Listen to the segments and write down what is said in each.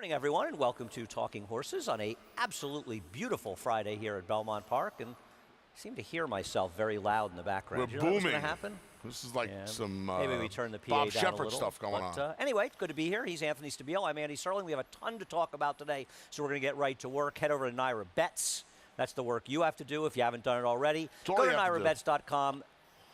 Morning, everyone, and welcome to Talking Horses on a absolutely beautiful Friday here at Belmont Park. And I seem to hear myself very loud in the background. We're you know booming. What's going to happen? This is like some maybe we turn the PA Bob down Shepard a little, stuff going on. Anyway, good to be here. He's Anthony Stabile. I'm Andy Serling. We have a ton to talk about today, so we're going to get right to work. Head over to Naira Bets. That's the work you have to do if you haven't done it already. Go to NairaBets.com.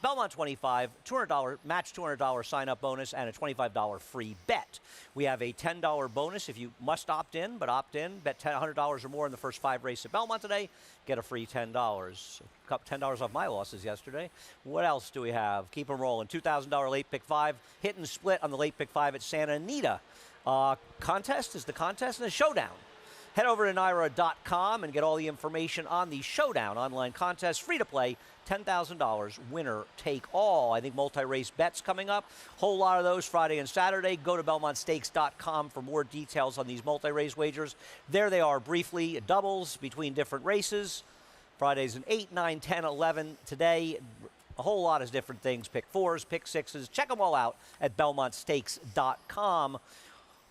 Belmont 25, $200 match, $200 sign-up bonus, and a $25 free bet. We have a $10 bonus if you must opt in, but opt in. Bet $100 or more in the first 5 races at Belmont today. Get a free $10. $10 off my losses yesterday. What else do we have? Keep them rolling. $2,000 late pick 5. Hit and split on the late pick 5 at Santa Anita. Contest is the contest and the showdown. Head over to Naira.com and get all the information on the Showdown online contest. Free to play, $10,000, winner take all. I think multi-race bets coming up. Whole lot of those Friday and Saturday. Go to BelmontStakes.com for more details on these multi-race wagers. There they are briefly, doubles between different races. Fridays in 8, 9, 10, 11 today. A whole lot of different things. Pick 4s, pick 6s. Check them all out at BelmontStakes.com.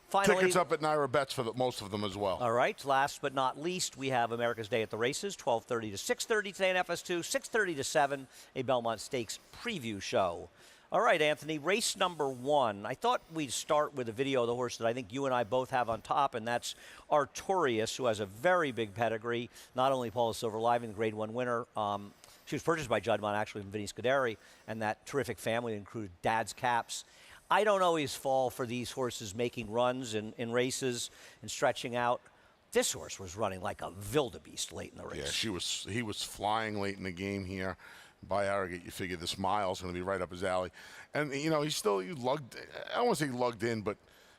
Finally, tickets up at Naira Bets for most of them as well. All right. Last but not least, we have America's Day at the Races, 12:30 to 6:30 today in FS2, 6:30 to 7, a Belmont Stakes preview show. All right, Anthony, race number 1. I thought we'd start with a video of the horse that I think you and I both have on top, and that's Arturius, who has a very big pedigree. Not only Paula Silver-Living, the Grade 1 winner. She was purchased by Juddmonte, actually, from Vinny Scuderi, and that terrific family included Dad's Caps. I don't always fall for these horses making runs in races and stretching out. This horse was running like a wildebeest late in the race. Yeah, he was flying late in the game here. By Arrogate, you figure this mile's going to be right up his alley. And, you know, he lugged, I don't want to say he lugged in, but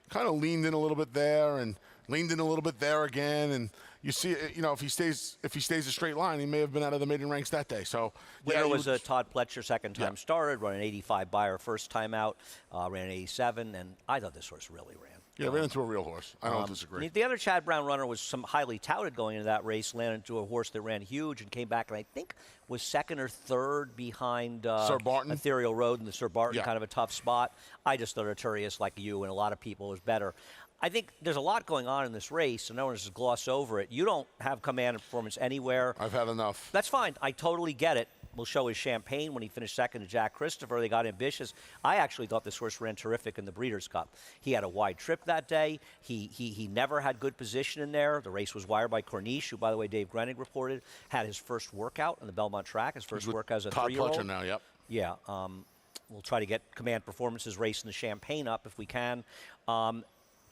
kind of leaned in a little bit there and leaned in a little bit there again. And you see, you know, if he stays a straight line, he may have been out of the maiden ranks that day. So winner was Todd Pletcher, second time started, ran an 85 Beyer first time out, ran an 87, and I thought this horse really ran. Yeah, ran into a real horse. I don't disagree. The other Chad Brown runner was some highly touted going into that race, landed into a horse that ran huge and came back, and I think was second or third behind Sir Barton. Ethereal Road in the Sir Barton, kind of a tough spot. I just thought Arturius, like you and a lot of people, was better. I think there's a lot going on in this race, and no one just gloss over it. You don't have command and performance anywhere. I've had enough. That's fine. I totally get it. We'll show his Champagne when he finished second to Jack Christopher. They got ambitious. I actually thought this horse ran terrific in the Breeders' Cup. He had a wide trip that day. He never had good position in there. The race was wired by Corniche, who, by the way, Dave Grenig reported, had his first workout on the Belmont track, his first work as a 3-year-old. Todd Pletcher now, yep. Yeah. We'll try to get command performances race in the Champagne up if we can.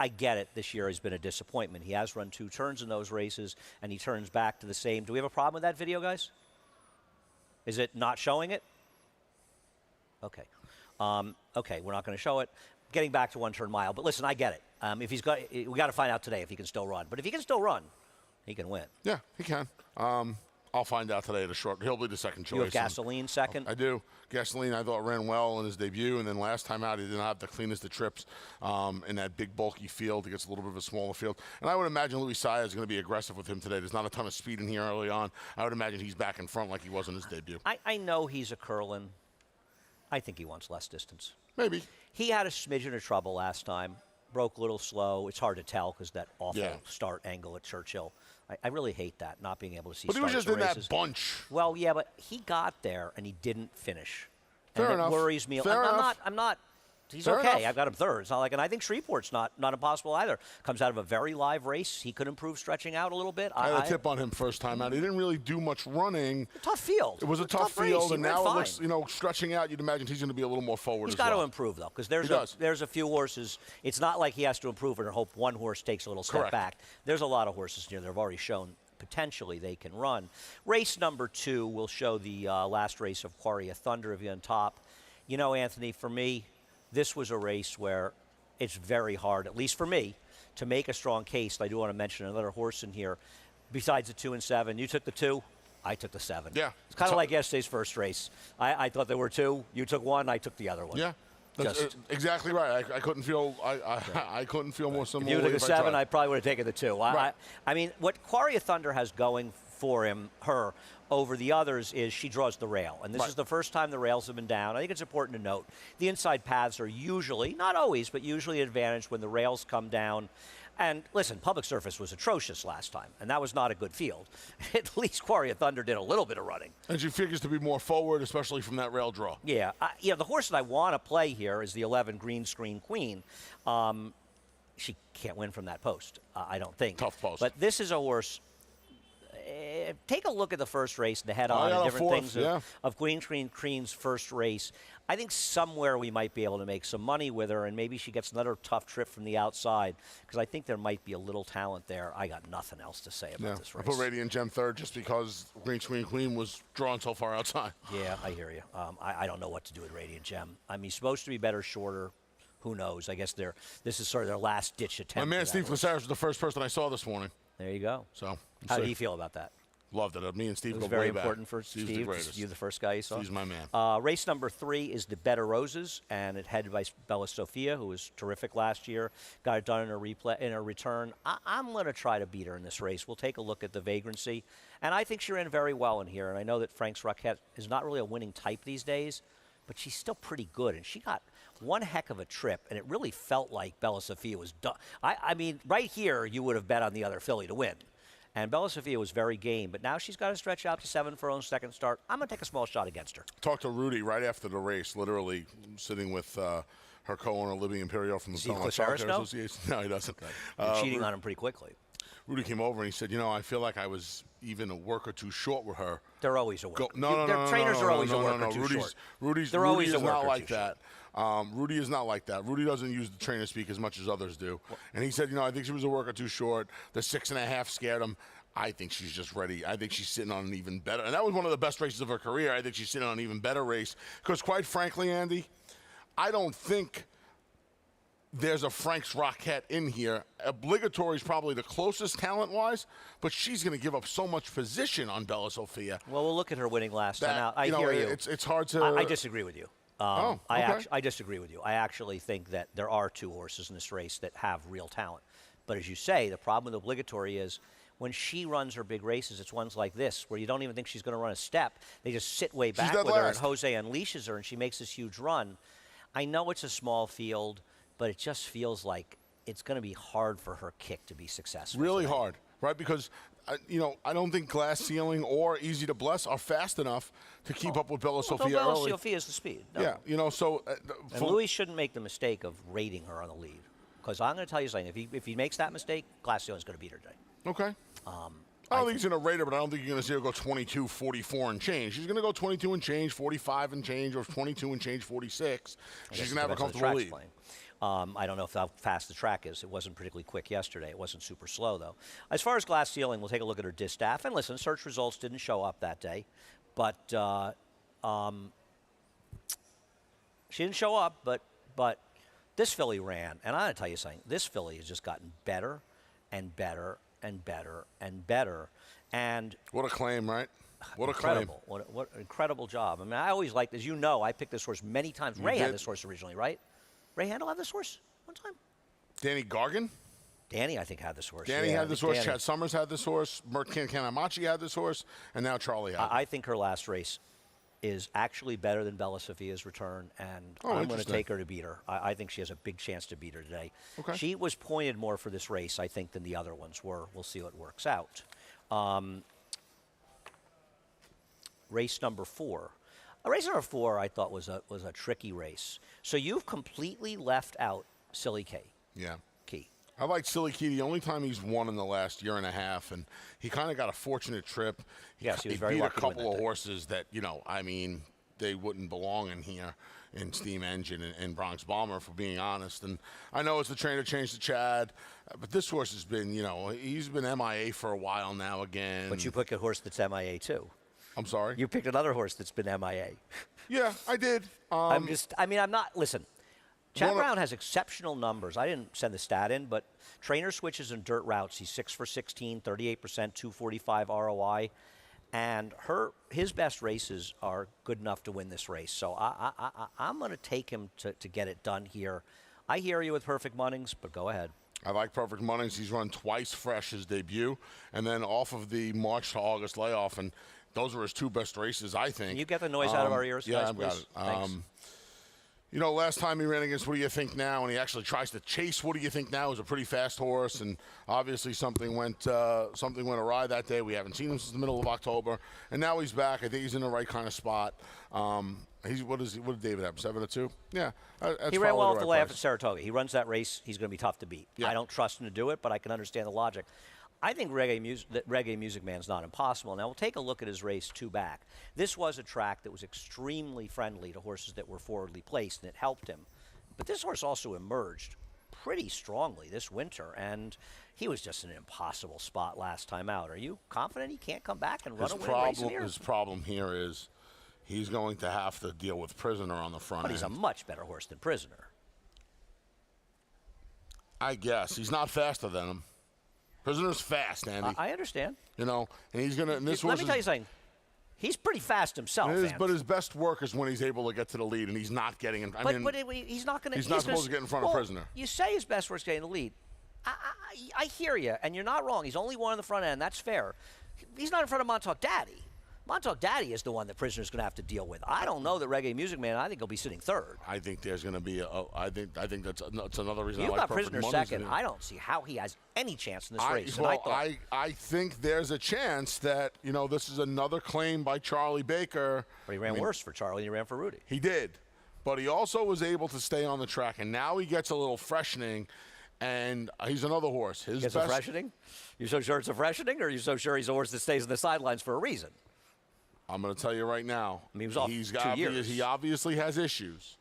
I get it. This year has been a disappointment. He has run 2 turns in those races, and he turns back to the same. Do we have a problem with that video, guys? Is it not showing it? Okay. Okay, we're not going to show it. Getting back to 1 turn mile. But listen, I get it. If he's got, we got to find out today if he can still run. But if he can still run, he can win. Yeah, he can. I'll find out today at a short. He'll be the second choice. You have Gasoline second? I do. Gasoline, I thought, ran well in his debut, and then last time out, he didn't have the cleanest of trips in that big, bulky field. He gets a little bit of a smaller field. And I would imagine Louis Saez is going to be aggressive with him today. There's not a ton of speed in here early on. I would imagine he's back in front like he was in his debut. I know he's a Curlin. I think he wants less distance. Maybe. He had a smidgen of trouble last time. Broke a little slow. It's hard to tell because that awful start angle at Churchill. I really hate that, not being able to see But he was just in races. that bunch. Well, yeah, but he got there and he didn't finish. Fair and enough. It worries me. Fair enough. I'm not. He's Fair okay. enough. I've got him third. It's not like, and I think Shreveport's not impossible either. Comes out of a very live race. He could improve stretching out a little bit. I had a tip on him first time out. He didn't really do much running. A tough field. It was a tough race. field, and now fine. it looks, you know, stretching out, you'd imagine he's going to be a little more forward He's as well. got to improve, though, because there's a few horses. It's not like he has to improve and hope one horse takes a little step back. There's a lot of horses here that have already shown potentially they can run. Race number 2 will show the last race of Quarry of Thunder of you on top. You know, Anthony, for me, this was a race where it's very hard, at least for me, to make a strong case. I do want to mention another horse in here. Besides the 2 and 7, you took the 2, I took the 7. Yeah. It's kind of like yesterday's first race. I thought there were 2. You took 1, I took the other one. Yeah. That's exactly right. I couldn't feel I couldn't feel more similar. If you took the 7, I probably would have taken the 2. Right. I mean, what Quarry of Thunder has going for her over the others is she draws the rail. And this is the first time the rails have been down. I think it's important to note the inside paths are usually, not always, but usually advantaged when the rails come down. And listen, Public Surface was atrocious last time, and that was not a good field. At least Quarry of Thunder did a little bit of running. And she figures to be more forward, especially from that rail draw. Yeah. The horse that I want to play here is the 11 Green Screen Queen. She can't win from that post, I don't think. Tough post. But this is a horse. Take a look at the first race and the head-on and different things of Green Screen Queen's first race. I think somewhere we might be able to make some money with her, and maybe she gets another tough trip from the outside, because I think there might be a little talent there. I got nothing else to say about this race. I put Radiant Gem third just because Green Screen Queen was drawn so far outside. Yeah, I hear you. I don't know what to do with Radiant Gem. I mean, he's supposed to be better, shorter. Who knows? I guess this is sort of their last-ditch attempt. My man Steve Casares was the first person I saw this morning. There you go. So, how did he feel about that? Loved it. Me and Steve go way back. It was very important for Steve's Steve. the greatest. You the first guy you saw? Steve's my man. Race number 3 is the Better Roses, and it headed by Bella Sophia, who was terrific last year. Got it done in her return. I'm going to try to beat her in this race. We'll take a look at the vagrancy, and I think she ran very well in here. And I know that Frank's Roquette is not really a winning type these days, but she's still pretty good, and she got one heck of a trip, and it really felt like Bella Sophia was done. I mean, right here, you would have bet on the other filly to win. And Bella Sophia was very game, but now she's got to stretch out to 7 for her own second start. I'm going to take a small shot against her. Talked to Rudy right after the race, literally sitting with her co-owner, Libby Imperial from the Belmont Association. No, he doesn't. You're cheating on him pretty quickly. Rudy came over and he said, I feel like I was even a work or two short with her. They're always a work. Trainers are always a work or two short. Rudy is not like that. Rudy is not like that. Rudy doesn't use the trainer speak as much as others do. And he said, I think she was a work or two short. The 6.5 scared him. I think she's just ready. I think she's sitting on an even better. And that was one of the best races of her career. I think she's sitting on an even better race. Because quite frankly, Andy, I don't think there's a Frank's Roquette in here. Obligatory is probably the closest talent-wise, but she's going to give up so much position on Bella Sophia. Well, we'll look at her winning last time out. I hear you. It's hard to... I disagree with you. Okay. I disagree with you. I actually think that there are 2 horses in this race that have real talent. But as you say, the problem with Obligatory is when she runs her big races, it's ones like this, where you don't even think she's going to run a step. They just sit way back with her, and Jose unleashes her, and she makes this huge run. I know it's a small field, but it just feels like it's going to be hard for her kick to be successful. Really hard, right? Because, I don't think Glass Ceiling or Easy to Bless are fast enough to keep up with Bella Sophia Bella early. Sophia is the speed. No. Yeah, so... and Louis shouldn't make the mistake of rating her on the lead. Because I'm going to tell you something. If he makes that mistake, Glass Ceiling's going to beat her today. Okay. I don't think he's going to rate her, but I don't think you're going to see her go 22, 44 and change. She's going to go 22 and change, 45 and change, or 22 and change, 46. She's going to have a comfortable lead. I don't know how fast the track is. It wasn't particularly quick yesterday. It wasn't super slow, though. As far as Glass Ceiling, we'll take a look at her distaff. And listen, search results didn't show up that day. But she didn't show up, but this filly ran. And I'm going to tell you something. This filly has just gotten better and better and better and better. And what a claim, right? What incredible. A claim. What an incredible job. I mean, I always liked, as you know, I picked this horse many times. Ray had this horse originally, right? Ray Handel had this horse one time? Danny Gargan? Danny, I think, had this horse. Danny had this horse. Chad Summers had this horse. Mert Kanamachi had this horse. And now Charlie had it. I think her last race is actually better than Bella Sophia's return, and I'm going to take her to beat her. I think she has a big chance to beat her today. Okay. She was pointed more for this race, I think, than the other ones were. We'll see what works out. Race number 4. Race number 4, I thought, was a tricky race. So you've completely left out Silly Key. Yeah. Key. I like Silly Key the only time he's won in the last year and a half, and he kind of got a fortunate trip. Yes, he was very lucky. lucky. He beat a couple of horses that, they wouldn't belong in here in Steam Engine and Bronx Bomber, for being honest. And I know it's the trainer change to Chad, but this horse has been, he's been MIA for a while now again. But you picked a horse that's MIA too. I'm sorry? You picked another horse that's been MIA. Yeah, I did. Listen, Chad Brown has exceptional numbers. I didn't send the stat in, but trainer switches and dirt routes. He's 6 for 16, 38%, 245 ROI. And his best races are good enough to win this race. So I'm going to take him to get it done here. I hear you with Perfect Munnings, but go ahead. I like Perfect Munnings. He's run twice fresh his debut, and then off of the March to August layoff, and – those were his 2 best races, I think. Can you get the noise out of our ears, guys, please? Thanks. Yeah, I've got it. Silly Key, I like. Silly Key, 2 best races. I think. Can you get the noise out of our ears, guys, please? Thanks. You know, last time he ran against What Do You Think Now, and he actually tries to chase What Do You Think Now, is a pretty fast horse, and obviously something went awry that day. We haven't seen him since the middle of October, and now he's back. I think he's in the right kind of spot. What did David have? 7-2? Yeah, he ran well off the lap at Saratoga. He runs that race. He's going to be tough to beat. Yeah. I don't trust him to do it, but I can understand the logic. I think Reggae Music Man's not impossible. Now, we'll take a look at his race 2 back. This was a track that was extremely friendly to horses that were forwardly placed, and it helped him. But this horse also emerged pretty strongly this winter, and he was just in an impossible spot last time out. Are you confident he can't come back and run a winning race in here? His problem here is he's going to have to deal with Prisoner on the front end. But he's a much better horse than Prisoner. I guess. He's not faster than him. Prisoner's fast, Andy. I understand. You know, and he's going to... Let me tell you something. He's pretty fast himself. But his best work is when he's able to get to the lead, and he's not getting in. He's not going to... He's not supposed to get in front of Prisoner. You say his best work is getting the lead. I hear you, and you're not wrong. He's only one on the front end. That's fair. He's not in front of Montauk Daddy. Montauk Daddy is the one that Prisoner's going to have to deal with. I don't know that Reggae Music Man. I think he'll be sitting third. I think there's going to be I think that's another reason. You've I like got Prisoner second. I don't see how he has any chance in this race. Well, I think there's a chance that this is another claim by Charlie Baker. But he ran worse for Charlie than he ran for Rudy. He did, but he also was able to stay on the track, and now he gets a little freshening. And he's another horse. His best. A freshening? You so sure it's a freshening, or are you so sure he's a horse that stays on the sidelines for a reason? I'm going to tell you right now. I mean, he was off 2 years. He obviously has issues,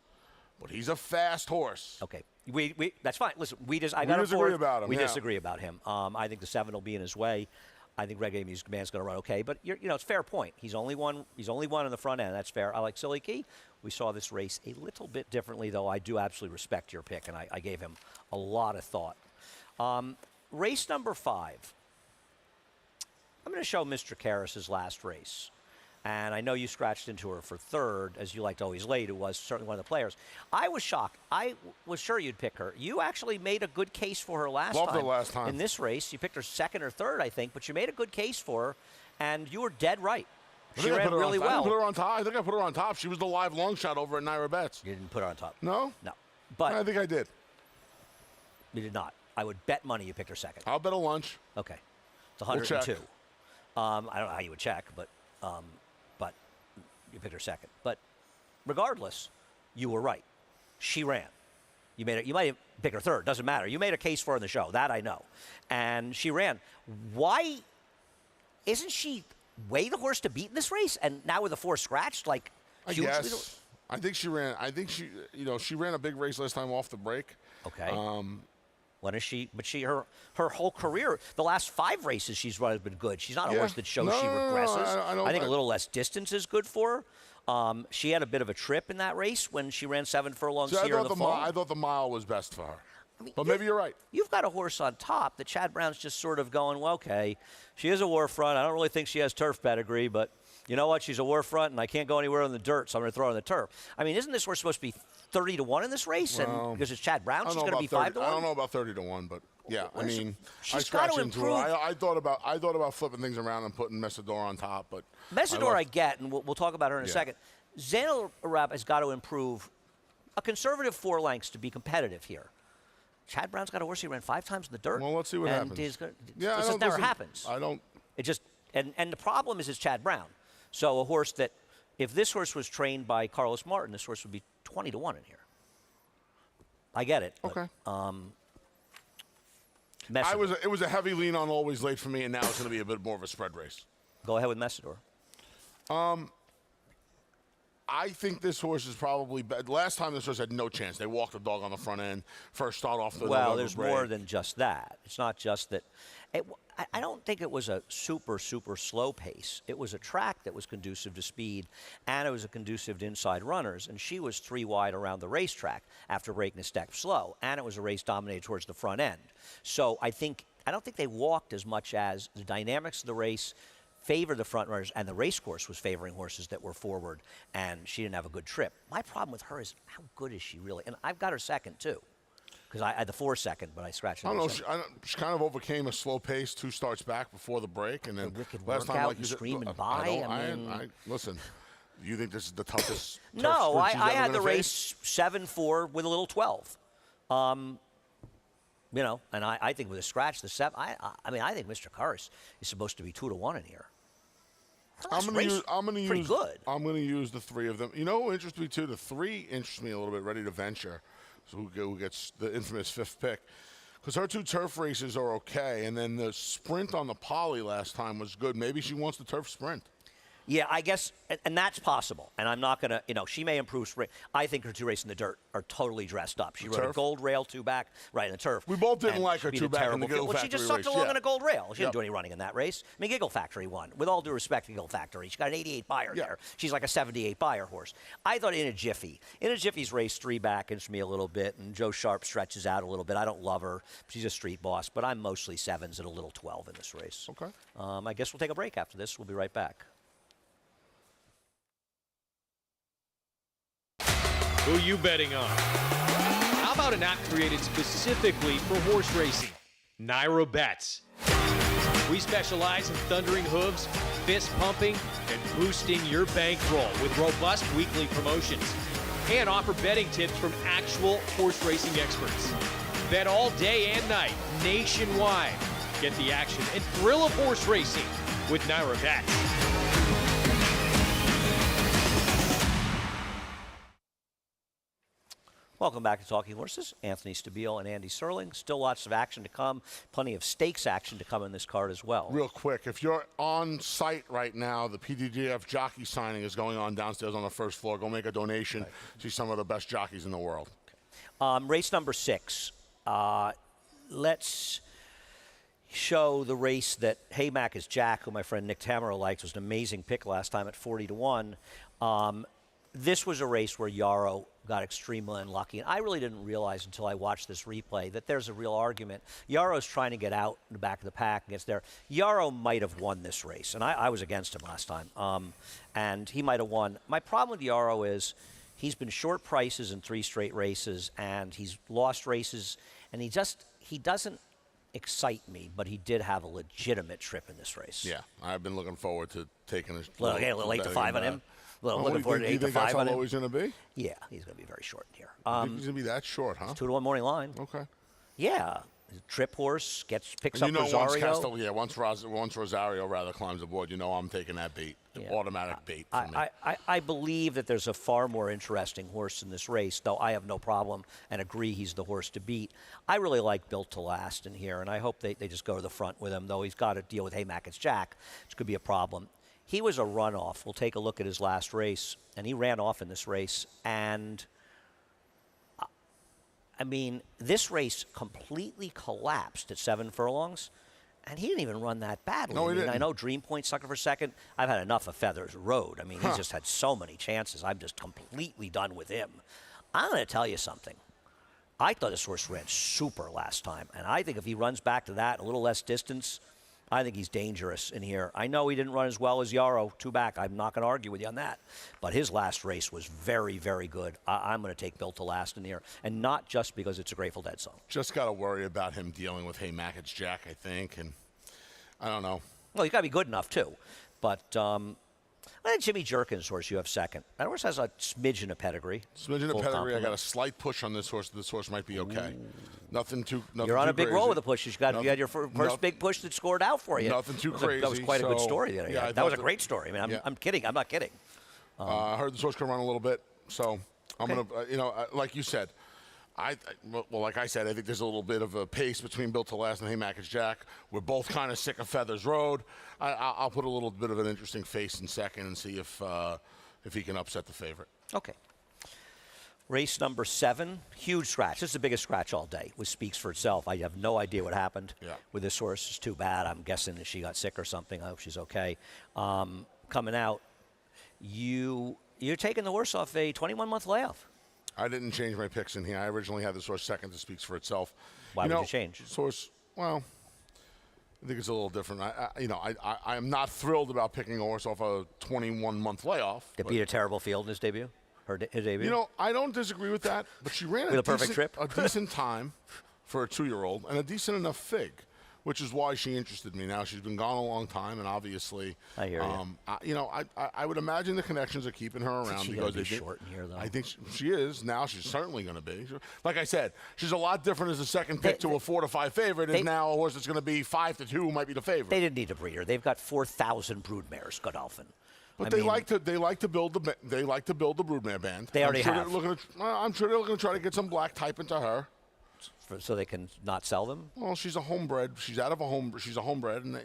but he's a fast horse. Okay, that's fine. Listen, we disagree about him. We disagree about him. I think the 7 will be in his way. I think Reggae Music Man's going to run okay, but it's a fair point. He's only one in the front end. That's fair. I like Silly Key. We saw this race a little bit differently, though. I do absolutely respect your pick, and I gave him a lot of thought. Race number 5. I'm going to show Mr. Karras's last race. And I know you scratched into her for third, as you like to always late, who was certainly one of the players. I was shocked. I was sure you'd pick her. You actually made a good case for her last time. Loved her last time. In this race. You picked her second or third, I think, but you made a good case for her, and you were dead right. She ran really well. I didn't put her on top. I think I put her on top. She was the live long shot over at Naira Betts. You didn't put her on top. No? No. But I think I did. You did not. I would bet money you picked her second. I'll bet a lunch. Okay. It's 102. We'll check. I don't know how you would check, but you picked her second. But regardless, you were right. She ran. You might have picked her third. Doesn't matter. You made a case for her in the show. That I know. And she ran. Why isn't she way the horse to beat in this race? And now with the 4 scratched, I guess. I think she ran. She ran a big race last time off the break. Okay. When is she? But her whole career, the last 5 races she's run has been good. She's not a horse that shows she regresses. I think a little less distance is good for her. She had a bit of a trip in that race when she ran 7 furlongs here in the fall. I thought the mile was best for her. But maybe you're right. You've got a horse on top that Chad Brown's just sort of going, well, okay, she is a war front. I don't really think she has turf pedigree, but you know what? She's a war front, and I can't go anywhere in the dirt, so I'm going to throw her on the turf. I mean, isn't this horse supposed to be 30-1 in this race? Well, and because it's Chad Brown, she's going to be 5-1? I don't know about 30-1, but yeah, I mean, she's got to improve. I thought about flipping things around and putting Matador on top, but Matador I get, and we'll talk about her in a second. Zainal Arab has got to improve a conservative 4 lengths to be competitive here. Chad Brown's got a horse he ran 5 times in the dirt. Well, let's see what happens. This just never happens. I don't. It just and the problem is it's Chad Brown. So a horse that, if this horse was trained by Carlos Martin, this horse would be 20-1 in here. I get it. Okay. But, it was a heavy lean on Always Late for me, and now it's going to be a bit more of a spread race. Go ahead with Matador. I think this horse is probably last time this horse had no chance. They walked the dog on the front end. First start off the Well, there's more than just that. It's not just that. I don't think it was a super slow pace. It was a track that was conducive to speed, and it was a conducive to inside runners. And she was 3 wide around the racetrack after breaking a step slow, and it was a race dominated towards the front end. So I don't think they walked as much as the dynamics of the race favored the front runners, and the race course was favoring horses that were forward, and she didn't have a good trip. My problem with her is, how good is she really? And I've got her second, too, because I had the 4 second, but I scratched it. I don't know. She kind of overcame a slow pace 2 starts back before the break, and then wicked last workout time, and screaming by. Listen, You think this is the toughest? No, I had the race 7-4 with a little 12. You know, and I think with a scratch, the 7. I mean, I think Mr. Karras is supposed to be 2-1 in here. I'm going to use good. I'm going to use the 3 of them. You know, what interests me too. The 3 interests me a little bit. Ready to Venture, so who gets the infamous 5th pick. Because her 2 turf races are okay, and then the sprint on the poly last time was good. Maybe she wants the turf sprint. Yeah, I guess, and that's possible. And I'm not going to, you know, she may improve sprint. I think her 2 races in the dirt are totally dressed up. She rode a gold rail 2-back, right, in the turf. We both didn't like her 2-back in the Giggle Factory race. Well, she just sucked along in a gold rail. She didn't do any running in that race. I mean, Giggle Factory won. With all due respect to Giggle Factory, she got an 88 buyer there. She's like a 78 buyer horse. I thought In a Jiffy's race 3-back interests me a little bit, and Joe Sharp stretches out a little bit. I don't love her. She's a street boss, but I'm mostly 7s and a little 12 in this race. Okay. I guess we'll take a break after this. We'll be right back. Who you betting on? How about an app created specifically for horse racing? Naira Bets. We specialize in thundering hooves, fist pumping, and boosting your bankroll with robust weekly promotions. And offer betting tips from actual horse racing experts. Bet all day and night, nationwide. Get the action and thrill of horse racing with Naira Bets. Welcome back to Talking Horses. Anthony Stabile and Andy Serling. Still lots of action to come. Plenty of stakes action to come in this card as well. Real quick, if you're on site right now, the PDGF jockey signing is going on downstairs on the first floor. Go make a donation. Right. See some of the best jockeys in the world. Okay. Race number 6. Let's show the race that Haymack is Jack, who my friend Nick Tamero liked. Was an amazing pick last time at 40-1. This was a race where Yarrow got extremely unlucky. And I really didn't realize until I watched this replay that there's a real argument. Yarrow's trying to get out in the back of the pack and gets there. Yarrow might have won this race, and I was against him last time. And he might have won. My problem with Yarrow is he's been short prices in 3 straight races, and he's lost races, and he doesn't excite me, but he did have a legitimate trip in this race. Yeah, I've been looking forward to taking a little late to 5 on him. Looking forward to 8 to 5 on him. You think that's how low he's going to be? Yeah, he's going to be very short in here. You think he's going to be that short, huh? 2-1 morning line. Okay. Yeah. He's a trip horse, picks up Rosario. Once Rosario climbs aboard, I'm taking that bait. Automatic bait for me. I believe that there's a far more interesting horse in this race, though I have no problem and agree he's the horse to beat. I really like Built to Last in here, and I hope they just go to the front with him, though he's got to deal with Haymack. It's Jack, which could be a problem. He was a runoff. We'll take a look at his last race, and he ran off in this race. And, I mean, this race completely collapsed at 7 furlongs, and he didn't even run that badly. No, he didn't. I know Dream Point sucked it for second. I've had enough of Feathers Road. I mean, he's just had so many chances. I'm just completely done with him. I'm going to tell you something. I thought this horse ran super last time, and I think if he runs back to that, a little less distance, I think he's dangerous in here. I know he didn't run as well as Yarrow, 2-back. I'm not going to argue with you on that. But his last race was very, very good. I'm going to take Built to Last in here, and not just because it's a Grateful Dead song. Just got to worry about him dealing with Haymack. It's Jack, I think, and I don't know. Well, you got to be good enough, too. But Jimmy Jerkins' horse you have second. That horse has a smidgen of pedigree. Smidgen of pedigree. I got a slight push on this horse. This horse might be okay. Nothing too You're on too a big crazy. roll with the push. You had your first big push that scored out for you. Nothing too crazy. That was quite a good story. That was a great story. I mean, I'm kidding. I'm not kidding. I heard this horse can run a little bit, so I'm going to, like you said, like I said, I think there's a little bit of a pace between Built to Last and Haymack is Jack. We're both kind of sick of Feathers Road. I'll put a little bit of an interesting face in second and see if he can upset the favorite. Okay. Race number 7, huge scratch. This is the biggest scratch all day, which speaks for itself. I have no idea what happened with this horse. It's too bad. I'm guessing that she got sick or something. I hope she's okay. Coming out, you're taking the horse off a 21-month layoff. I didn't change my picks in here. I originally had this horse second. This speaks for itself. Why would you change? This horse, well, I think it's a little different. I'm not thrilled about picking a horse off a 21-month layoff. Did beat a terrible field in his debut? His debut? I don't disagree with that, but she ran a perfect trip. a decent time for a 2-year-old and a decent enough fig, which is why she interested me. Now, she's been gone a long time, and obviously, I hear you. I would imagine the connections are keeping her around because they short in here, though. I think she is. Now she's certainly going to be. Like I said, she's a lot different as a second pick to a 4 to 5 favorite, and now a horse that's going to be 5 to 2 who might be the favorite. They didn't need a breeder. They've got 4,000 broodmares, Godolphin. But they like to build the broodmare band. They already have. I'm sure they're looking to try to get some black type into her. So they can not sell them? Well, she's a homebred. She's out of a home. She's a homebred, and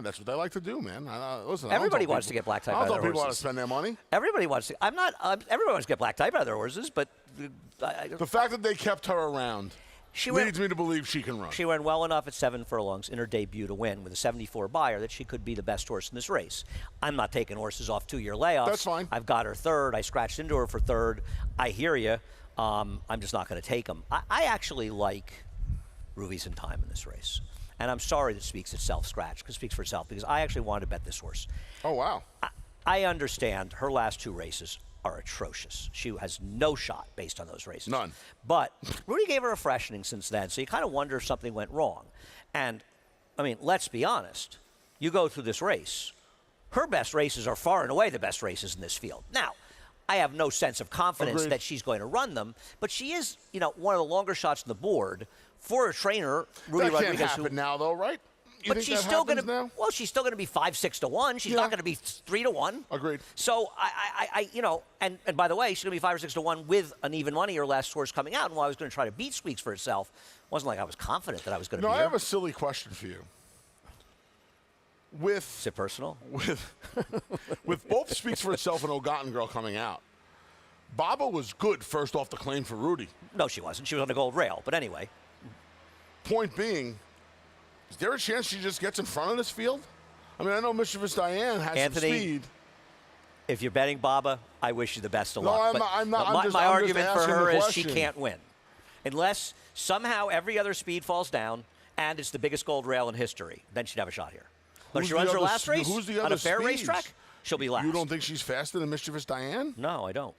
that's what they like to do, man. Listen, everybody wants to get black type out of their horses. People want to spend their money. Everybody wants to. Everybody wants to get black type out of their horses, but the fact that they kept her around leads me to believe she can run. She ran well enough at 7 furlongs in her debut to win with a 74 buyer that she could be the best horse in this race. I'm not taking horses off 2-year layoffs. That's fine. I've got her third. I scratched into her for third. I hear you. I'm just not going to take them. I actually like Ruby's in Time in this race. And I'm sorry that speaks itself, Scratch, because it speaks for itself, because I actually wanted to bet this horse. Oh, wow. I understand her last 2 races are atrocious. She has no shot based on those races. None. But Rudy gave her a freshening since then, so you kind of wonder if something went wrong. And, I mean, let's be honest. You go through this race, her best races are far and away the best races in this field. Now, I have no sense of confidence that she's going to run them, but she is, one of the longer shots on the board for a trainer, Rudy Rodriguez. That can't happen now, though, right? But she's still going to. Well, she's still going to be 5-6 to 1. She's not going to be 3 to 1. Agreed. So and by the way, she's going to be 5 or 6 to 1 with an even money or less horse coming out. And while I was going to try to beat Squeaks for herself, it wasn't like I was confident that I was going to. No, I have a silly question for you. Is it personal? With both Speaks for Itself and Ogotten Girl coming out, Baba was good first off the claim for Rudy. No, she wasn't. She was on the gold rail. But anyway. Point being, is there a chance she just gets in front of this field? I mean, I know Mischievous Diane has some speed. If you're betting Baba, I wish you the best of luck. I'm not. My argument for her is she can't win. Unless somehow every other speed falls down and it's the biggest gold rail in history, then she'd have a shot here. But if she runs her last race on a fair racetrack, she'll be last. You don't think she's faster than Mischievous Diane? No, I don't.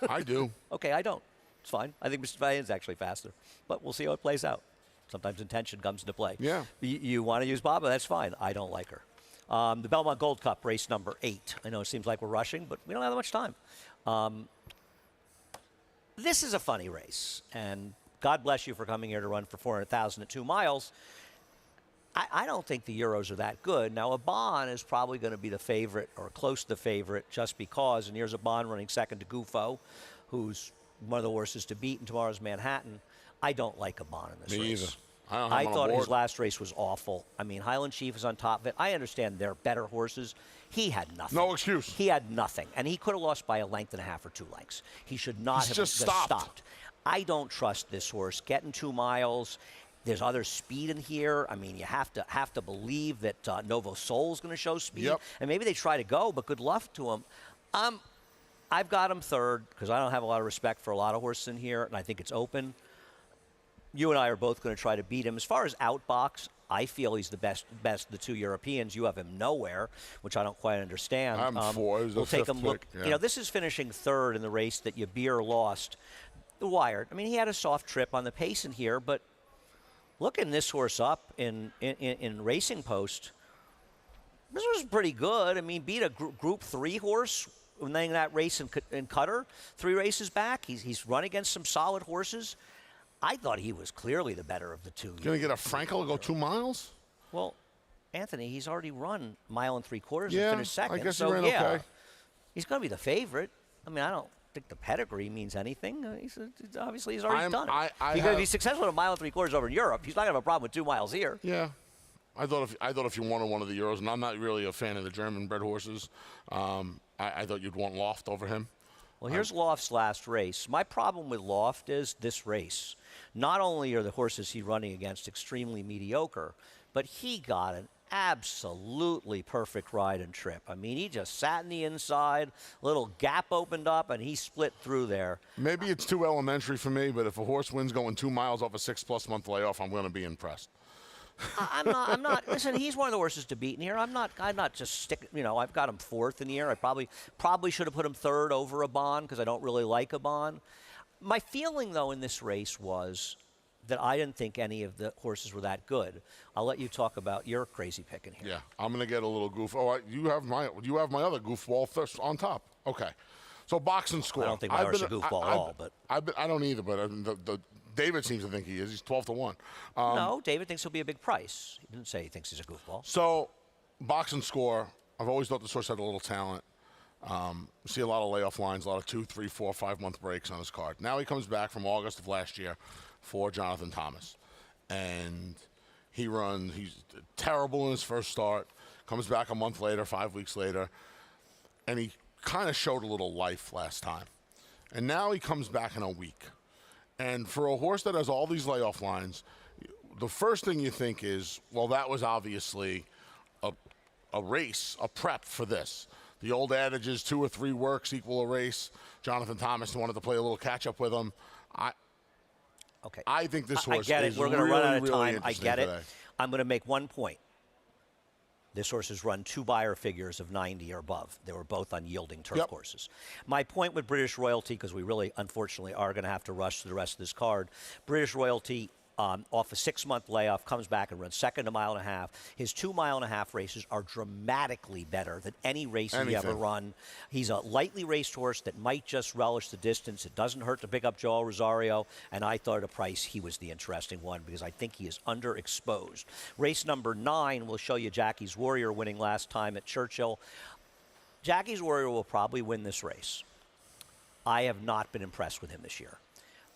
I do. Okay, I don't. It's fine. I think Mischievous Diane's actually faster. But we'll see how it plays out. Sometimes intention comes into play. Yeah. You want to use Baba, that's fine. I don't like her. The Belmont Gold Cup, race number 8. I know it seems like we're rushing, but we don't have that much time. This is a funny race, and God bless you for coming here to run for 400,000 at 2 miles. I don't think the Euros are that good. Now, a Bon is probably going to be the favorite or close to the favorite just because, and here's a Bon running second to Gufo, who's one of the horses to beat in tomorrow's Manhattan. I don't like a Bon in this race. Me either. I thought his last race was awful. I mean, Highland Chief is on top of it. I understand they're better horses. He had nothing. No excuse. He had nothing. And he could have lost by a length and a half or 2 lengths. He should not have just stopped. I don't trust this horse. Getting 2 miles. There's other speed in here. I mean, you have to believe that Novo Soul's going to show speed. Yep. And maybe they try to go, but good luck to him. I've got him third because I don't have a lot of respect for a lot of horses in here, and I think it's open. You and I are both going to try to beat him. As far as outbox, I feel he's the best of the 2 Europeans. You have him nowhere, which I don't quite understand. I'm 4. We'll take him. Look, yeah. This is finishing third in the race that Yabir lost. The Wired. I mean, he had a soft trip on the pace in here, but looking this horse up in Racing Post, this was pretty good. I mean, beat a Group 3 horse winning that race in Cutter 3 races back. He's run against some solid horses. I thought he was clearly the better of the 2. Going to get a Frankel to go 2 miles? Well, Anthony, he's already run 1 3/4 and finished second. I guess he ran okay. He's going to be the favorite. I mean, I don't think the pedigree means anything. Obviously, he's already done it. If he's successful at 1 3/4 over in Europe, he's not going to have a problem with 2 miles here. Yeah. I thought if you wanted one of the Euros, and I'm not really a fan of the German-bred horses, I thought you'd want Loft over him. Well, here's Loft's last race. My problem with Loft is this race. Not only are the horses he's running against extremely mediocre, but he got an absolutely perfect ride and trip. I mean, he just sat in the inside, little gap opened up, and he split through there. Maybe it's too elementary for me, but if a horse wins going 2 miles off a 6+ month layoff, I'm going to be impressed. I'm not. Listen, he's one of the horses to beat in here. I'm not just sticking. I've got him 4th in the year. I probably should have put him 3rd over a Bon because I don't really like a Bon. My feeling, though, in this race was that I didn't think any of the horses were that good. I'll let you talk about your crazy picking here. Yeah, I'm gonna get a little goof. Oh, you have my other goofball first on top. Okay, so box and score. I don't think my horse is a goofball at all, but I don't either. But the David seems to think he is. He's 12-1. No, David thinks he'll be a big price. He didn't say he thinks he's a goofball. So, box and score. I've always thought this horse had a little talent. See a lot of layoff lines, a lot of 2, 3, 4, 5 month breaks on his card. Now he comes back from August of last year for Jonathan Thomas, and he's terrible in his first start. Comes back a month later, 5 weeks later, and he kind of showed a little life last time. And now he comes back in a week. And for a horse that has all these layoff lines, the first thing you think is, well, that was obviously a race, a prep for this. The old adage is 2 or 3 works equal a race. Jonathan Thomas wanted to play a little catch-up with him. I think this horse I get it. is We're going to really, run out of really time. I interesting get it. today. I'm going to make one point. This horse has run 2 buyer figures of 90 or above. They were both on yielding turf courses. My point with British Royalty, because we really, unfortunately, are going to have to rush through the rest of this card, British Royalty, off a 6-month layoff, comes back and runs second 1.5 miles. His 2.5 mile races are dramatically better than any race he ever run. He's a lightly raced horse that might just relish the distance. It doesn't hurt to pick up Joel Rosario, and I thought at a price he was the interesting one because I think he is underexposed. Race number 9 will show you Jockey's Warrior winning last time at Churchill. Jockey's Warrior will probably win this race. I have not been impressed with him this year.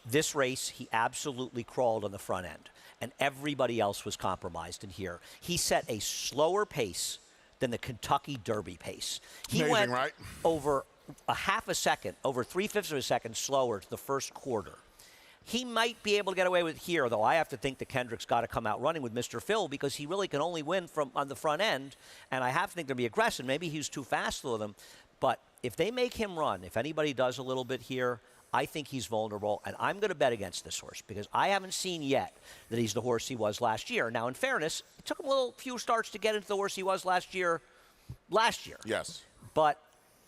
This race, he absolutely crawled on the front end, and everybody else was compromised in here. He set a slower pace than the Kentucky Derby pace. He went over a half a second, over 3/5 of a second slower to the first quarter. He might be able to get away with it here, though I have to think that Kendrick's got to come out running with Mr. Phil because he really can only win from on the front end, and I have to think they'll be aggressive. Maybe he's too fast for them, but if they make him run, if anybody does a little bit here, I think he's vulnerable, and I'm going to bet against this horse because I haven't seen yet that he's the horse he was last year. Now, in fairness, it took him a few starts to get into the horse he was last year. Yes. But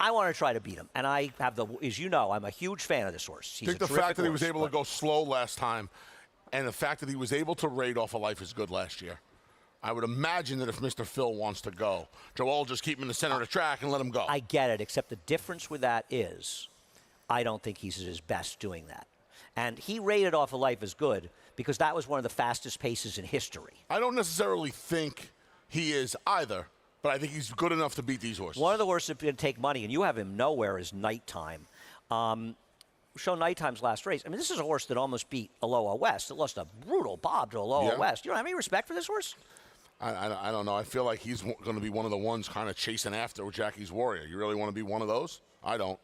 I want to try to beat him, and I have as you know, I'm a huge fan of this horse. I think the fact that he was able to go slow last time and the fact that he was able to raid off a life is good last year. I would imagine that if Mr. Phil wants to go, Joel will just keep him in the center of the track and let him go. I get it, except the difference with that is I don't think he's at his best doing that. And he rated off a life as good because that was one of the fastest paces in history. I don't necessarily think he is either, but I think he's good enough to beat these horses. One of the horses that's going to take money, and you have him nowhere, is Nighttime. Show Nighttime's last race. I mean, this is a horse that almost beat Aloha West. It lost a brutal bob to Aloha West. You don't have any respect for this horse? I don't know. I feel like he's going to be one of the ones kind of chasing after with Jockey's Warrior. You really want to be one of those? I don't.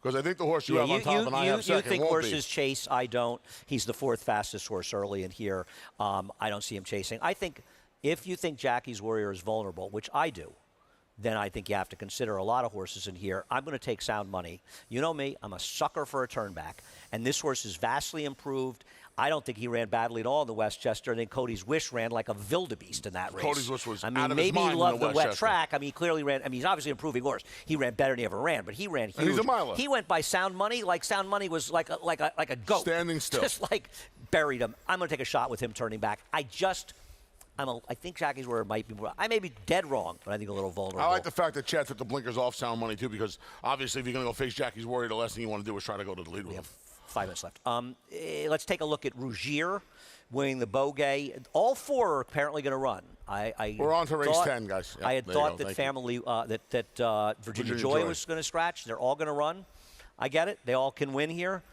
Because I think the horse you have on top and I have second You think won't horses chase. I don't. He's the 4th fastest horse early in here. I don't see him chasing. I think if you think Jockey's Warrior is vulnerable, which I do, then I think you have to consider a lot of horses in here. I'm going to take Sound Money. You know me. I'm a sucker for a turn back. And this horse is vastly improved. I don't think he ran badly at all in the Westchester. And then Cody's Wish ran like a wildebeest in that race. Cody's Wish was out of his maybe mind he loved in the wet track. I mean, he clearly ran. I mean, he's obviously an improving horse. He ran better than he ever ran, but he ran huge. And he's a miler. He went by Sound Money like Sound Money was like a goat. Standing still. Just like buried him. I'm going to take a shot with him turning back. I think Jockey's Warrior might be more. I may be dead wrong, but I think a little vulnerable. I like the fact that Chad took the blinkers off Sound Money, too, because obviously if you're going to go face Jockey's Warrior, the last thing you want to do is try to go to the lead with him. 5 minutes left. Let's take a look at Rougier winning the Bogey. All 4 are apparently going to run. We're on to race 10, guys. Yep, I had thought that Virginia Joy was going to scratch. They're all going to run. I get it. They all can win here.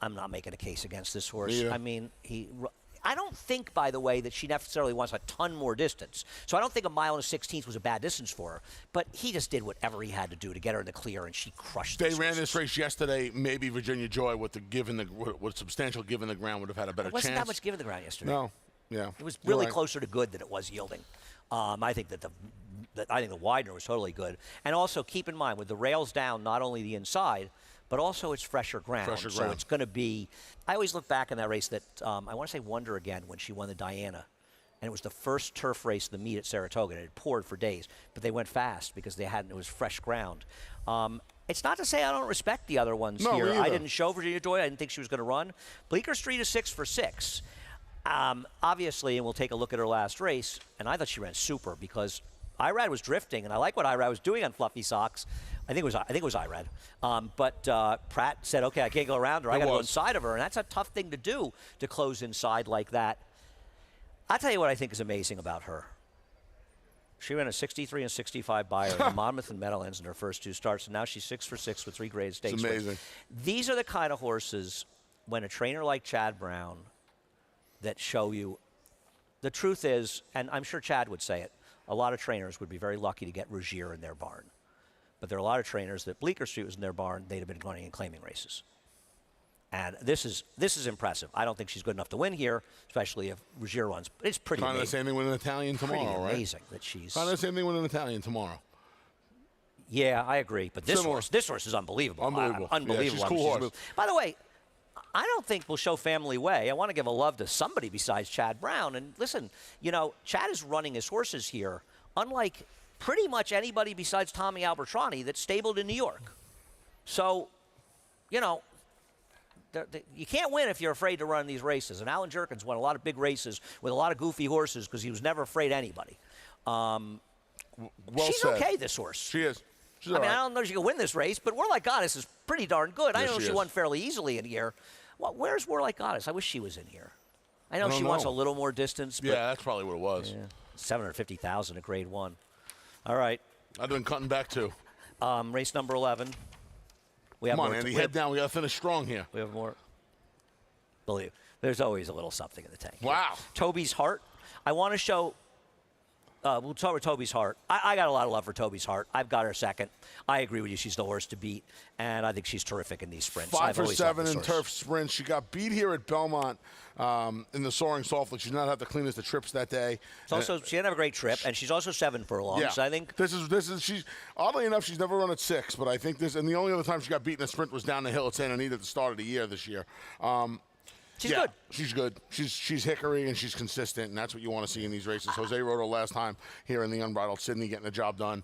I'm not making a case against this horse. Yeah. I mean, I don't think, by the way, that she necessarily wants a ton more distance. So I don't think 1 mile and 1/16 was a bad distance for her. But he just did whatever he had to do to get her in the clear, and she crushed They ran this race yesterday. Maybe Virginia Joy with substantial give in the ground would have had a better chance. It wasn't that much give in the ground yesterday. No. Yeah. It was really closer to good than it was yielding. I think that the Widener was totally good. And also keep in mind, with the rails down, not only the inside, but also it's fresher ground. So it's going to be – I always look back in that race that I want to say Wonder again when she won the Diana. And it was the first turf race of the meet at Saratoga. And it poured for days. But they went fast because it was fresh ground. it's not to say I don't respect the other ones No, here. me I either. didn't show Virginia Joy. I didn't think she was going to run. Bleecker Street is 6 for 6. Obviously, and we'll take a look at her last race, and I thought she ran super because Irad was drifting, and I like what Irad was doing on Fluffy Socks. I think it was Irad. But Pratt said, okay, I can't go around her. I got to go inside of her, and that's a tough thing to do, to close inside like that. I'll tell you what I think is amazing about her. She ran a 63 and 65 Beyer in Monmouth and Meadowlands in her first 2 starts, and now she's 6 for 6 with 3 grade stakes. It's amazing. These are the kind of horses, when a trainer like Chad Brown, that show you. The truth is, and I'm sure Chad would say it, a lot of trainers would be very lucky to get Rogier in their barn. But there are a lot of trainers that Bleecker Street was in their barn, they'd have been running and claiming races. And this is impressive. I don't think she's good enough to win here, especially if Rogier runs. But it's pretty amazing. Kind of the same thing with an Italian tomorrow, right? Amazing that she's. Kind of the same thing with an Italian tomorrow. Yeah, I agree. But this horse is unbelievable. Unbelievable. Unbelievable. Yeah, she's a cool horse. By the way, I don't think we'll show Family Way. I want to give a love to somebody besides Chad Brown. And listen, Chad is running his horses here, unlike pretty much anybody besides Tommy Albertrani that's stabled in New York. So, you can't win if you're afraid to run these races. And Alan Jerkins won a lot of big races with a lot of goofy horses because he was never afraid of anybody. She's said. okay, this horse. She is. She's I all right. don't know if she can win this race, but Warlike Goddess is pretty darn good. Yes, I know she she is. won fairly easily in here. Well, where's Warlike Goddess? I wish she was in here. I know I don't she wants a know. little more distance. But Yeah, that's probably what it was. yeah, 750,000 at grade 1. All right. I've been cutting back too. Race number 11. We have Come on, more Andy, head down. We got to finish strong here. We have more. Believe there's always a little something in the tank. Wow. Toby's Heart. I want to show. We'll start with Toby's Heart. I got a lot of love for Toby's Heart. I've got her second. I agree with you. She's the horse to beat, and I think she's terrific in these sprints. 5 I've for always 7 loved in this horse. turf sprints. She got beat here at Belmont in the Soaring Softly. She did not have the cleanest of trips that day. It's also, she didn't have a great trip, and she's also 7 furlongs. Yeah. So I think this is she's oddly enough she's never run at 6, but I think this, and the only other time she got beat in a sprint was down the hill at Santa Anita at the start of the year this year. she's yeah, good. She's good. She's hickory and she's consistent, and that's what you want to see in these races. Jose rode her last time here in the Unbridled Sydney, getting the job done.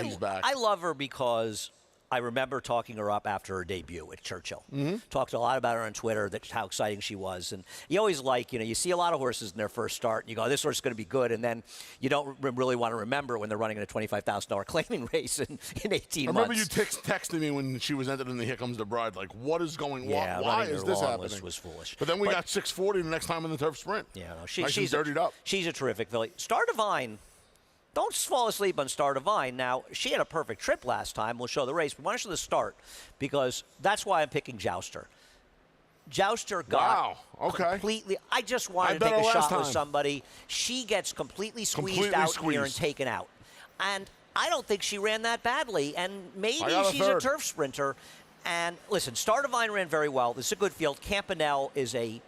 He's back. I love her because I remember talking her up after her debut at Churchill. Talked a lot about her on Twitter, how exciting she was. And you always you see a lot of horses in their first start, and you go, this horse is going to be good. And then you don't really want to remember when they're running in a $25,000 claiming race in 18 months. I remember you texted me when she was entered in the Here Comes the Bride, like, what is going on? Yeah, Why is this happening? Was foolish. But then we got 640 the next time in the turf sprint. Yeah, no, she's dirtied up. She's a terrific filly. Star Divine. Don't fall asleep on Star Divine. Now, she had a perfect trip last time. We'll show the race. But why don't you show the start? Because that's why I'm picking Jouster. Jouster got completely. I just wanted to take a shot with somebody. She gets completely squeezed out here and taken out. And I don't think she ran that badly. And maybe she's a turf sprinter. And listen, Star Divine ran very well. This is a good field. Campanelle is a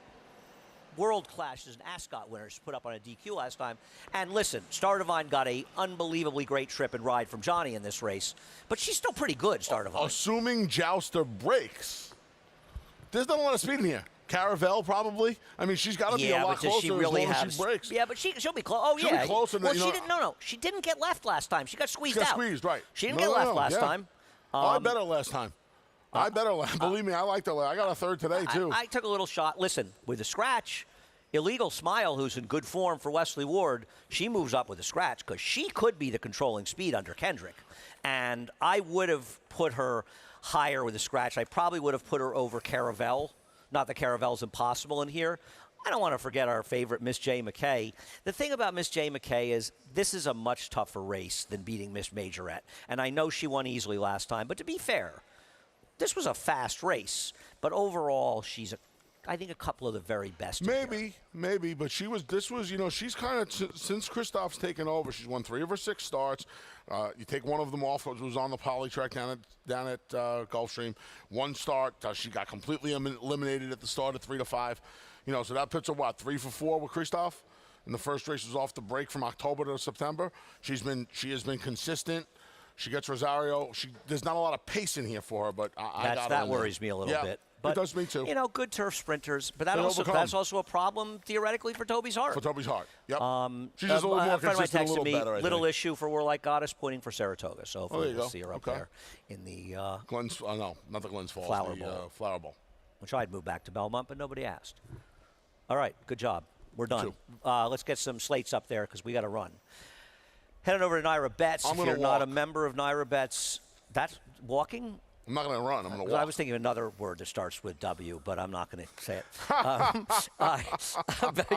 world class. She's an Ascot winner. She's put up on a DQ last time. And listen, Star Divine got a unbelievably great trip and ride from Johnny in this race. But she's still pretty good, Star Divine. Assuming Jouster breaks. There's not a lot of speed in here. Caravelle, probably. I mean, she's got to be a lot closer as long as she breaks. Yeah, but she'll be close. Oh, she'll yeah. Be closer well, she didn't. No. She didn't get left last time. She got squeezed out. She got squeezed, right. She didn't get left last time. I bet her last time. I bet her. Believe me, I liked her. I got a third today, too. I took a little shot. Listen, with a scratch, Illegal Smile, who's in good form for Wesley Ward, she moves up with a scratch because she could be the controlling speed under Kendrick. And I would have put her higher with a scratch. I probably would have put her over Caravelle. Not that Caravelle's impossible in here. I don't want to forget our favorite Miss J. McKay. The thing about Miss J. McKay is this is a much tougher race than beating Miss Majorette. And I know she won easily last time, but to be fair, this was a fast race. But overall, she's I think a couple of the very best. Maybe, but she's kind of, since Christoph's taken over, she's won 3 of her 6 starts. You take one of them off, which was on the poly track down at Gulfstream. One start, she got completely eliminated at the start at 3 to 5. So that puts her, 3 for 4 with Christoph? And the first race was off the break from October to September. She has been consistent. She gets Rosario. There's not a lot of pace in here for her, but that worries me a little bit. But, it does me too. You know, good turf sprinters, but that's also a problem theoretically for Toby's Heart. For Toby's Heart, yep. She's just a little more consistent, a little better, I little think. issue for Warlike Goddess, pointing for Saratoga. So hopefully we'll see her up there in the Glens. No, not the Glens Falls. Flower Bowl. Flower Bowl. Which I'd move back to Belmont, but nobody asked. All right, good job. We're done. Let's get some slates up there because we got to run. Head on over to Naira Bets. If you're not a member of Naira Bets, that's walking. I'm not going to run. I'm going to walk. I was thinking of another word that starts with W, but I'm not going to say it.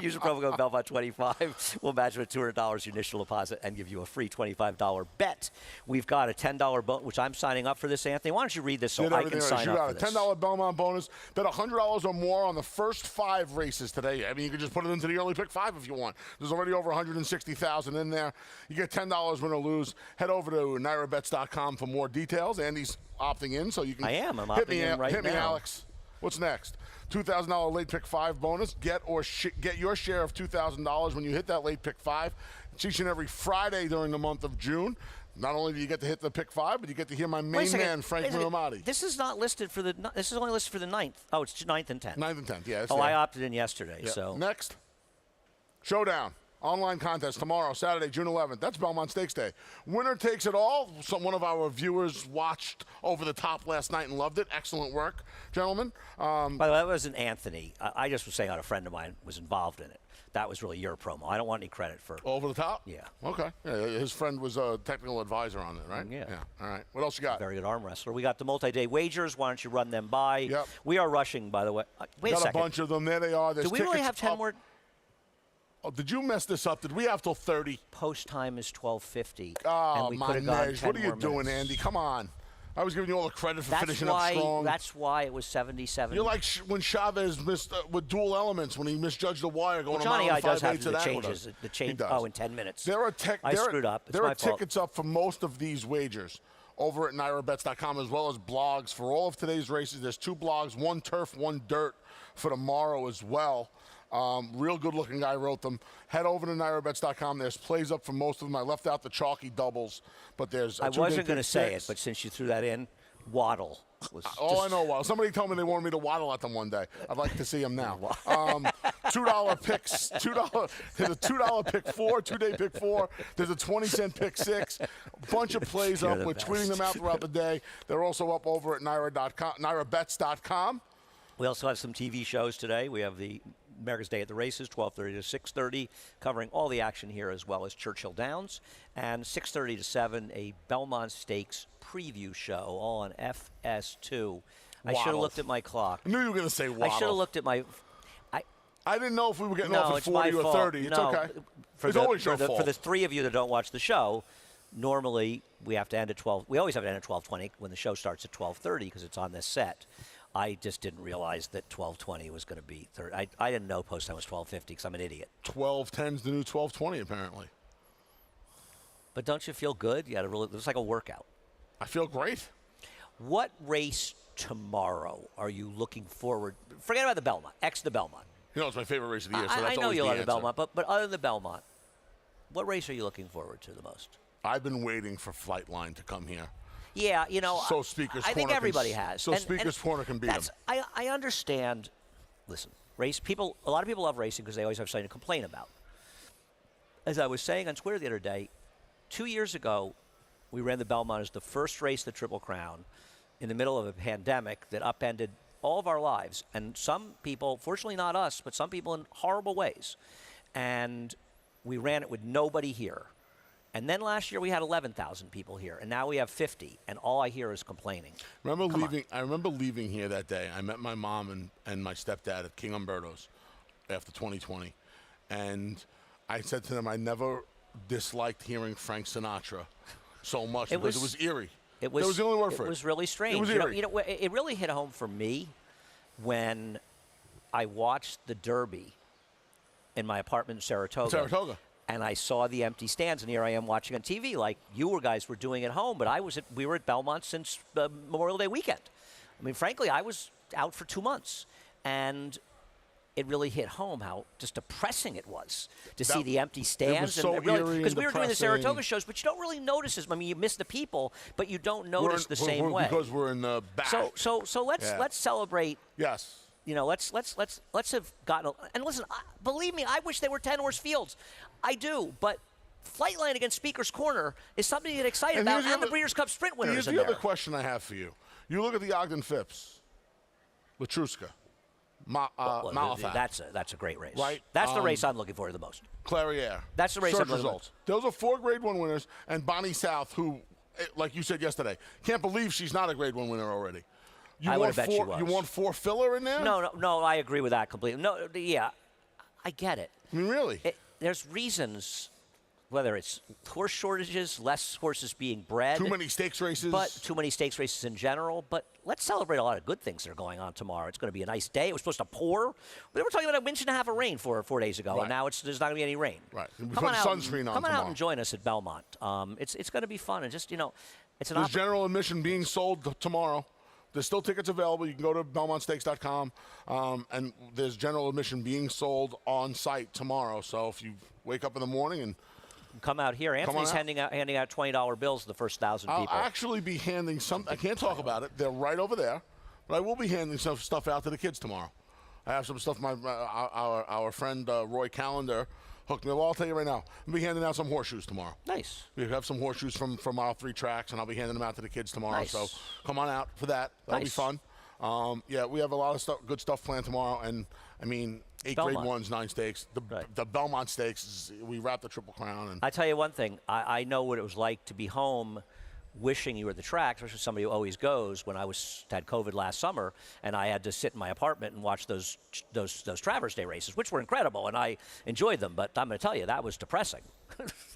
Use the promo code Belmont25. We'll match with $200 your initial deposit and give you a free $25 bet. We've got a $10 bonus, which I'm signing up for this, Anthony. Why don't you read this so I can sign up for this? $10 Belmont bonus. Bet $100 or more on the first 5 races today. I mean, you can just put it into the early pick 5 if you want. There's already over 160,000 in there. You get $10 win or lose. Head over to NairaBets.com for more details. Andy's opting in, so you can. I'm opting in right now. Hit me, Alex. What's next? $2,000 late pick 5 bonus. Get your share of $2,000 when you hit that late pick 5. It's each and every Friday during the month of June. Not only do you get to hit the pick 5, but you get to hear my main man, Frank Ramadi. This is not listed for the. This is only listed for the 9th. Oh, it's 9th and 10th. 9th and 10th, yeah. I opted in yesterday. Yeah. So next, Showdown. Online contest tomorrow, Saturday, June 11th. That's Belmont Stakes Day. Winner takes it all. One of our viewers watched Over the Top last night and loved it. Excellent work, gentlemen. By the way, that wasn't Anthony. I just was saying how a friend of mine was involved in it. That was really your promo. I don't want any credit for Over the Top? Yeah. Okay. Yeah, his friend was a technical advisor on it, right? Yeah. All right. What else you got? Very good arm wrestler. We got the multi-day wagers. Why don't you run them by? Yep. We are rushing, by the way. Wait a second. Got a bunch of them. There they are. There's Do we really have 10 up. more? Oh, did you mess this up? Did we have till 30? Post time is 12:50. Oh, my gosh. What are you doing, Andy? Come on. I was giving you all the credit for finishing up strong. That's why it was 77. You're like when Chavez missed with dual elements when he misjudged the wire going Johnny around does have to the changes. The change. Oh, in 10 minutes. I screwed up. It's there my are fault. tickets up for most of these wagers over at NairaBets.com, as well as blogs for all of today's races. There's 2 blogs, 1 turf, 1 dirt for tomorrow as well. Real good-looking guy wrote them. Head over to NairaBets.com. There's plays up for most of them. I left out the chalky doubles, but there's. I wasn't going to say it, but since you threw that in, Waddle. I know Waddle. Somebody told me they wanted me to waddle at them one day. I'd like to see him now. $2 picks. There's a $2 pick 4, 2-day pick 4. There's a 20-cent pick 6. A bunch of plays up. We're tweeting them out throughout the day. They're also up over at NairaBets.com. We also have some TV shows today. We have the America's Day at the Races, 12:30 to 6:30, covering all the action here as well as Churchill Downs. And 6:30 to 7, a Belmont Stakes preview show all on FS2. I should have looked at my clock. I knew you were going to say Waddle. I should have looked at my... I didn't know if we were getting off at 40 or 30. It's okay. It's always your fault. For the 3 of you that don't watch the show, normally we have to end at 12. We always have to end at 12:20 when the show starts at 12:30 because it's on this set. I just didn't realize that 12:20 was going to be 30. I didn't know post time was 12:50 because I'm an idiot. 12:10's the new 12:20 apparently. But don't you feel good? You had a really. It was like a workout. I feel great. What race tomorrow are you looking forward? Forget about the Belmont. The Belmont. You know, it's my favorite race of the year. So that's I know you love the answer. Belmont, but other than the Belmont, what race are you looking forward to the most? I've been waiting for Flightline to come here. Yeah, you know, so Speaker's I think everybody has. So Speaker's Corner can beat them. I understand. Listen, race people. A lot of people love racing because they always have something to complain about. As I was saying on Twitter the other day, 2 years ago, we ran the Belmont as the first race, the Triple Crown, in the middle of a pandemic that upended all of our lives. And some people, fortunately not us, but some people in horrible ways. And we ran it with nobody here. And then last year we had 11,000 people here, and now we have 50, and all I hear is complaining. I remember leaving here that day. I met my mom and my stepdad at King Umberto's after 2020, and I said to them, I never disliked hearing Frank Sinatra so much because it was eerie. That was the only word for it. It was really strange. It was eerie. You know, it really hit home for me when I watched the Derby in my apartment in Saratoga. And I saw the empty stands, and here I am watching on TV like you guys were doing at home. But we were at Belmont since Memorial Day weekend. I mean, frankly, I was out for 2 months. And it really hit home how just depressing it was to see the empty stands. so and really, eerie because and we were doing the depressing. Saratoga shows, but you don't really notice this. I mean, you miss the people, but you don't notice the same way. Because we're in the back. So let's celebrate. Yes. You know, let's have gotten. And listen, believe me, I wish they were 10-horse fields. I do, but Flightline against Speaker's Corner is something to get excited about, and the Breeders' Cup Sprint winners Here's in the there. other question I have for you. You look at the Ogden Phipps, Latruska, Malafat. That's a great race. Right. That's the race I'm looking for the most. Clariere. That's the race I'm looking results. Those are 4 Grade 1 winners, and Bonnie South, who, like you said yesterday, can't believe she's not a Grade 1 winner already. I would have bet she was. You want 4 filler in there? No, I agree with that completely. No, yeah, I get it. I mean, really? There's reasons, whether it's horse shortages, less horses being bred. Too many stakes races. But too many stakes races in general. But let's celebrate a lot of good things that are going on tomorrow. It's going to be a nice day. It was supposed to pour. We were talking about 1.5 inches of rain 4 days ago, right. and now there's not going to be any rain. Right. Come on out, sunscreen on come on tomorrow. out and join us at Belmont. It's going to be fun. And just, it's an There's general admission being sold tomorrow. There's still tickets available. You can go to BelmontStakes.com, and there's general admission being sold on site tomorrow. So if you wake up in the morning and come out here, Anthony's handing out $20 bills to the first 1,000 people. I'll actually be handing some. I can't talk about it. They're right over there, but I will be handing some stuff out to the kids tomorrow. I have some stuff. Our friend Roy Callender hooked me. Well, I'll tell you right now, I'll be handing out some horseshoes tomorrow. Nice. We have some horseshoes from our 3 tracks, and I'll be handing them out to the kids tomorrow. Nice. So come on out for that. That'll be fun. Yeah, we have a lot of good stuff planned tomorrow, and I mean, 8 Belmont. Grade 1s, 9 stakes. The Belmont Stakes, we wrap the Triple Crown. And I tell you one thing, I know what it was like to be home wishing you were at the track, especially somebody who always goes. When I had COVID last summer, and I had to sit in my apartment and watch those Travers Day races, which were incredible, and I enjoyed them. But I'm going to tell you, that was depressing.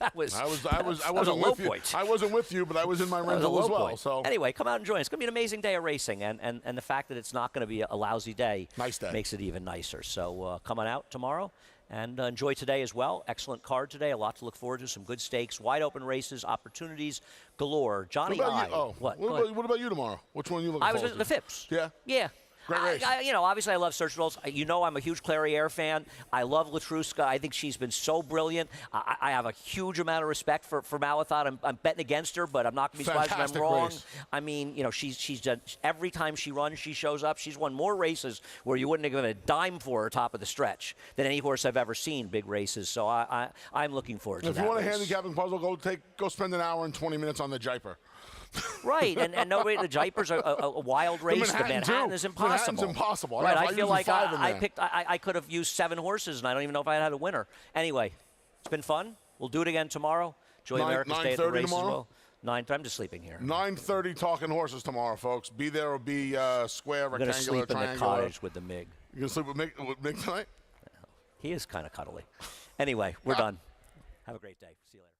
I wasn't with you. I wasn't with you, but I was in my rental as well. So anyway, come out and join us. It's going to be an amazing day of racing, and the fact that it's not going to be a lousy day, makes it even nicer. So come on out tomorrow. And enjoy today as well. Excellent card today. A lot to look forward to. Some good stakes, wide open races, opportunities galore. Johnny I. What about you tomorrow? Which one are you looking forward to? I was at the Phipps. Yeah? Yeah. Great race. Obviously I love Search Results. I'm a huge Clariere fan. I love Latruska. I think she's been so brilliant. I have a huge amount of respect for Malathot. I'm betting against her, but I'm not going to be surprised if I'm wrong. Race. I mean, she's done, every time she runs, she shows up. She's won more races where you wouldn't have given a dime for her top of the stretch than any horse I've ever seen, big races. So I'm looking forward to that. If you want race. a handicapping puzzle, go spend an hour and 20 minutes on the Jaipur. Right, and nobody. The Jaipur's a wild race. The Manhattan is impossible. Manhattan's impossible. Right, I feel like I could have used 7 horses, and I don't even know if I had a winner. Anyway, it's been fun. We'll do it again tomorrow. Enjoy America's Day at the race tomorrow? as well. 9. I'm just sleeping here. 9:30 talking horses tomorrow, folks. Be there or be square, rectangular, triangular. I'm going to sleep in the cottage with the MiG. You going to sleep with Mick tonight? He is kind of cuddly. Anyway, we're done. Have a great day. See you later.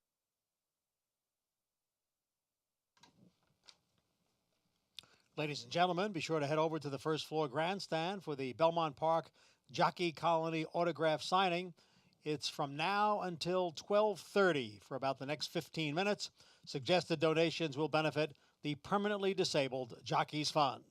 Ladies and gentlemen, be sure to head over to the first floor grandstand for the Belmont Park Jockey Colony autograph signing. It's from now until 12:30 for about the next 15 minutes. Suggested donations will benefit the Permanently Disabled Jockeys Fund.